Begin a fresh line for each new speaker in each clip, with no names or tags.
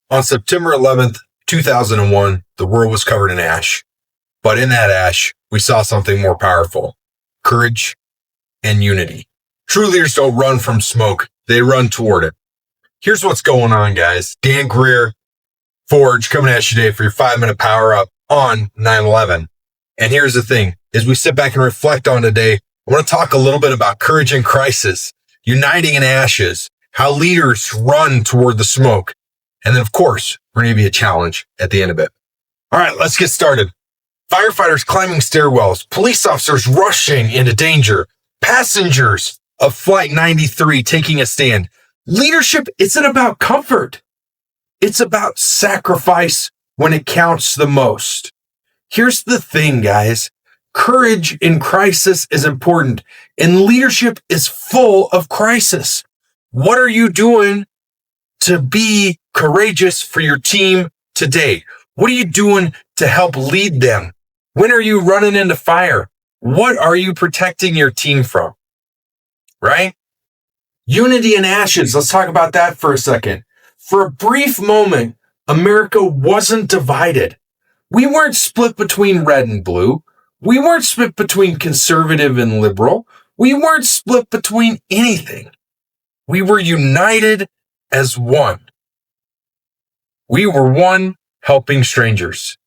On September 11th, 2001, the world was covered in ash. But in that ash, we saw something more powerful: courage and unity. True leaders don't run from smoke, they run toward it. Here's what's going on, guys. Dan Greer, Forge, coming at you today for your 5-minute power up on 9/11. And here's the thing: as we sit back and reflect on today, I want to talk a little bit about courage in crisis, uniting in ashes, how leaders run toward the smoke. And then, of course, we're going to give you a challenge at the end of it. All right, let's get started. Firefighters climbing stairwells, police officers rushing into danger, passengers of Flight 93 taking a stand. Leadership isn't about comfort. It's about sacrifice when it counts the most. Here's the thing, guys. Courage in crisis is important, and leadership is full of crisis. What are you doing to be courageous for your team today? What are you doing to help lead them? When are you running into fire? What are you protecting your team from? Right? Unity in ashes. Let's talk about that for a second. For a brief moment, America wasn't divided. We weren't split between red and blue. We weren't split between conservative and liberal. We weren't split between anything. We were united as one. We were one, helping strangers,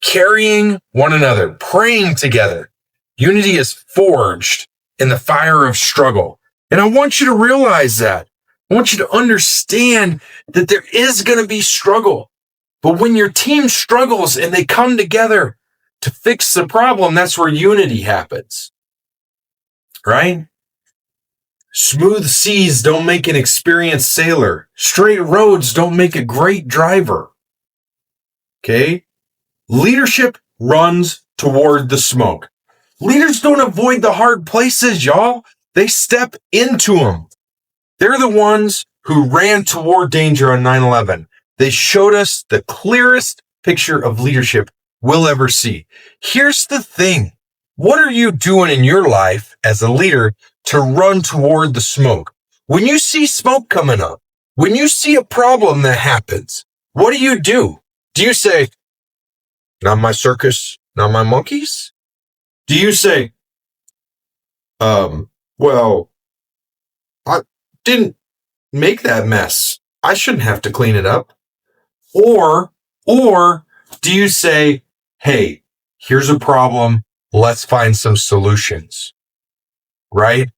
carrying one another, praying together. Unity is forged in the fire of struggle. And I want you to realize that. I want you to understand that there is going to be struggle. But when your team struggles and they come together to fix the problem, that's where unity happens. Right? Smooth seas don't make an experienced sailor. Straight roads don't make a great driver. Okay? Leadership runs toward the smoke. Leaders don't avoid the hard places, y'all. They step into them. They're the ones who ran toward danger on 9/11. They showed us the clearest picture of leadership we'll ever see. Here's the thing. What are you doing in your life as a leader to run toward the smoke? When you see smoke coming up, when you see a problem that happens, what do? Do you say, not my circus, not my monkeys? Do you say, well, I didn't make that mess. I shouldn't have to clean it up. Or do you say, hey, here's a problem. Let's find some solutions, right?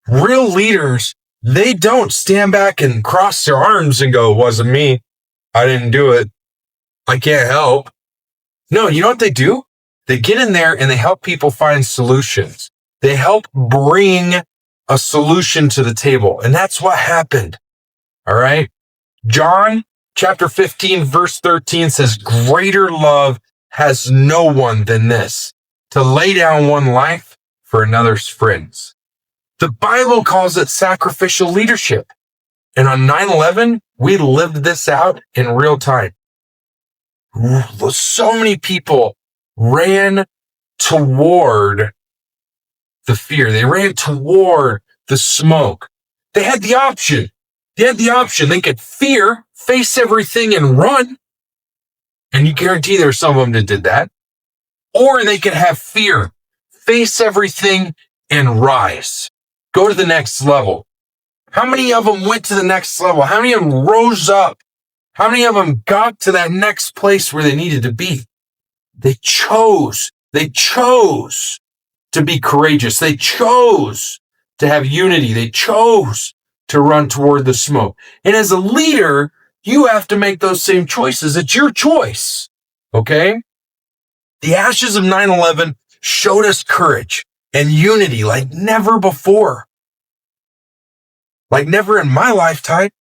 Real leaders, they don't stand back and cross their arms and go, it wasn't me. I didn't do it. I can't help. No, you know what they do? They get in there and they help people find solutions. They help bring a solution to the table. And that's what happened. All right. John chapter 15, verse 13 says, greater love has no one than this, to lay down one life for another's friends. The Bible calls it sacrificial leadership. And on 9/11, we lived this out in real time. So many people ran toward the fear. They ran toward the smoke. They had the option. They could fear, face everything and run. And you guarantee there's some of them that did that. Or they could have fear, face everything and rise. Go to the next level. How many of them went to the next level? How many of them rose up? How many of them got to that next place where they needed to be? They chose to be courageous. They chose to have unity. They chose to run toward the smoke. And as a leader, you have to make those same choices. It's your choice. Okay? The ashes of 9/11 showed us courage and unity like never before. Like never in my lifetime.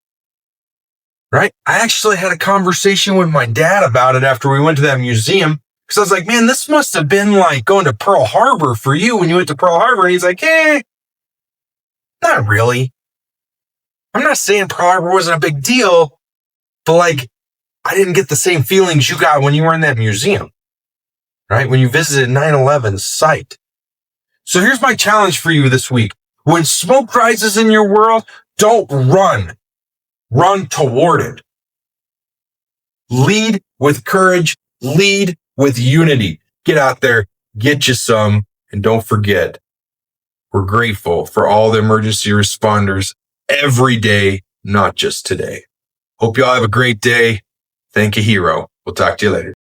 Right? I actually had a conversation with my dad about it after we went to that museum. Because I was like, man, this must have been like going to Pearl Harbor for you when you went to Pearl Harbor. And he's like, not really. I'm not saying Pearl Harbor wasn't a big deal, but like, I didn't get the same feelings you got when you were in that museum, right? When you visited 9/11 site. So here's my challenge for you this week. When smoke rises in your world, don't run. Run toward it. Lead with courage. Lead with unity. Get out there, get you some, and don't forget, we're grateful for all the emergency responders every day, not just today. Hope you all have a great day. Thank you, hero. We'll talk to you later.